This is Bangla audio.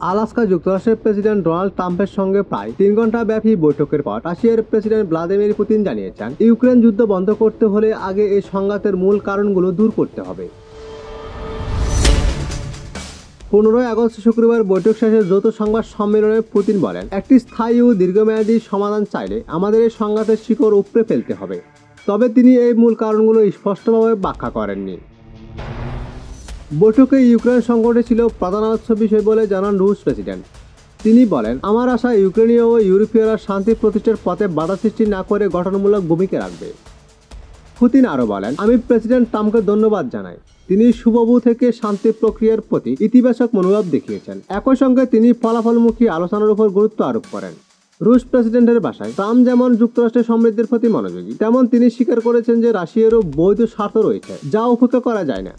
আলাস্কা যুক্তরাষ্ট্রের প্রেসিডেন্ট ডোনাল্ড ট্রাম্পের সঙ্গে প্রায় 3 ঘন্টা ব্যাপী বৈঠকের পর রাশিয়ার প্রেসিডেন্ট ভ্লাদিমির পুতিন জানিয়েছেন, ইউক্রেন যুদ্ধ বন্ধ করতে হলে আগে এই সংঘাতের মূল কারণগুলো দূর করতে হবে। 15 আগস্ট শুক্রবার বৈঠক শেষে যৌথ সংবাদ সম্মেলনে পুতিন বলেন, একটি স্থায়ী ও দীর্ঘমেয়াদী সমাধান চাইলে আমাদের এই সংঘাতের শিকড় উপড়ে ফেলতে হবে। তবে তিনি এই মূল কারণগুলো স্পষ্টভাবে ব্যাখ্যা করেননি। বৈঠকে ইউক্রেন সংকটে ছিল প্রধান আলোচ্য বিষয় বলে জানান রুশ প্রেসিডেন্ট। তিনি বলেন, আমার আশা ইউক্রেনীয় ও ইউরোপীয়রা শান্তি প্রতিষ্ঠার পথে বাধা সৃষ্টি না করে গঠনমূলক ভূমিকা রাখবে। পুতিন আরও বলেন, আমি প্রেসিডেন্ট ট্রাম্পকে ধন্যবাদ জানাই। তিনি শুভবু থেকে শান্তি প্রক্রিয়ার প্রতি ইতিবাচক মনোভাব দেখিয়েছেন। একই সঙ্গে তিনি ফলাফলমুখী আলোচনার উপর গুরুত্ব আরোপ করেন। রুশ প্রেসিডেন্টের ভাষায়, ট্রাম্প যেমন যুক্তরাষ্ট্রের সমৃদ্ধির প্রতি মনোযোগী, তেমন তিনি স্বীকার করেছেন যে রাশিয়ারও বৈধ স্বার্থ রয়েছে, যা উপেক্ষা করা যায় না।